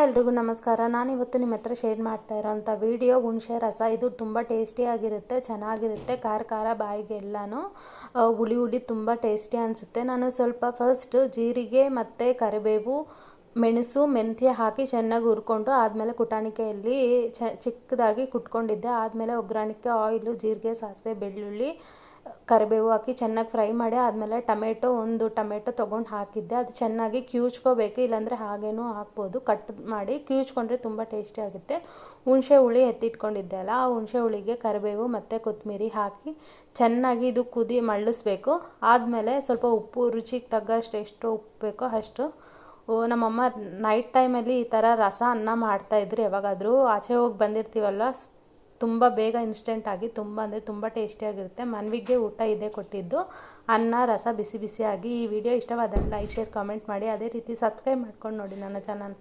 ಎಲ್ರಿಗೂ ನಮಸ್ಕಾರ. ನಾನಿವತ್ತು ನಿಮ್ಮ ಹತ್ರ ಶೇರ್ ಮಾಡ್ತಾ ಇರೋಂಥ ವಿಡಿಯೋ ಹುಣಸೆ ರಸ. ಇದು ತುಂಬ ಟೇಸ್ಟಿಯಾಗಿರುತ್ತೆ, ಚೆನ್ನಾಗಿರುತ್ತೆ, ಖಾರ ಖಾರ ಬಾಯಿಗೆ ಎಲ್ಲನೂ ಹುಳಿ ಹುಳಿ ತುಂಬ ಟೇಸ್ಟಿ ಅನಿಸುತ್ತೆ. ನಾನು ಸ್ವಲ್ಪ ಫಸ್ಟ್ ಜೀರಿಗೆ ಮತ್ತು ಕರಿಬೇವು, ಮೆಣಸು, ಮೆಂತ್ಯ ಹಾಕಿ ಚೆನ್ನಾಗಿ ಹುರ್ಕೊಂಡು ಆದಮೇಲೆ ಕುಟಾಣಿಕೆಯಲ್ಲಿ ಚಿಕ್ಕದಾಗಿ ಕುಟ್ಕೊಂಡಿದ್ದೆ. ಆದಮೇಲೆ ಒಗ್ಗರಣೆಗೆ ಆಯಿಲು, ಜೀರಿಗೆ, ಸಾಸಿವೆ, ಬೆಳ್ಳುಳ್ಳಿ, ಕರಿಬೇವು ಹಾಕಿ ಚೆನ್ನಾಗಿ ಫ್ರೈ ಮಾಡಿ ಆದಮೇಲೆ ಒಂದು ಟೊಮೆಟೊ ತೊಗೊಂಡು ಹಾಕಿದ್ದೆ. ಅದು ಚೆನ್ನಾಗಿ ಕಿವುಚ್ಕೋಬೇಕು, ಇಲ್ಲಾಂದರೆ ಹಾಗೇನೂ ಹಾಕ್ಬೋದು. ಕಟ್ ಮಾಡಿ ಕಿವುಚ್ಕೊಂಡ್ರೆ ತುಂಬ ಟೇಸ್ಟಿ ಆಗುತ್ತೆ. ಹುಣಸೆ ಹುಳಿ ಎತ್ತಿಟ್ಕೊಂಡಿದ್ದೆ ಅಲ್ಲ, ಆ ಹುಣಸೆ ಹುಳಿಗೆ ಕರಿಬೇವು ಮತ್ತು ಕೊತ್ತಂಬರಿ ಹಾಕಿ ಚೆನ್ನಾಗಿ ಇದು ಮಳ್ಳಿಸ್ಬೇಕು. ಆದಮೇಲೆ ಸ್ವಲ್ಪ ಉಪ್ಪು, ರುಚಿಗೆ ತగ్గಷ್ಟು ಎಷ್ಟು ಉಪ್ಪು ಬೇಕೋ ಅಷ್ಟು. ನಮ್ಮಮ್ಮ ನೈಟ್ ಟೈಮಲ್ಲಿ ಈ ಥರ ರಸ ಅನ್ನ ಮಾಡ್ತಾಯಿದ್ರು. ಯಾವಾಗಾದರೂ ಆಚೆ ಹೋಗಿ ಬಂದಿರ್ತೀವಲ್ಲ, ತುಂಬ ಬೇಗ ಇನ್ಸ್ಟೆಂಟಾಗಿ ತುಂಬ ಅಂದರೆ ತುಂಬ ಟೇಸ್ಟಿಯಾಗಿರುತ್ತೆ. ಮನ್ವಿಗೆ ಊಟ ಇದೆ ಕೊಟ್ಟಿದ್ದು, ಅನ್ನ ರಸ ಬಿಸಿ ಬಿಸಿಯಾಗಿ. ಈ ವಿಡಿಯೋ ಇಷ್ಟವಾದಲ್ಲಿ ಲೈಕ್, ಶೇರ್, ಕಾಮೆಂಟ್ ಮಾಡಿ. ಅದೇ ರೀತಿ ಸಬ್ಸ್ಕ್ರೈಬ್ ಮಾಡ್ಕೊಂಡು ನೋಡಿ ನನ್ನ ಚಾನಲ್.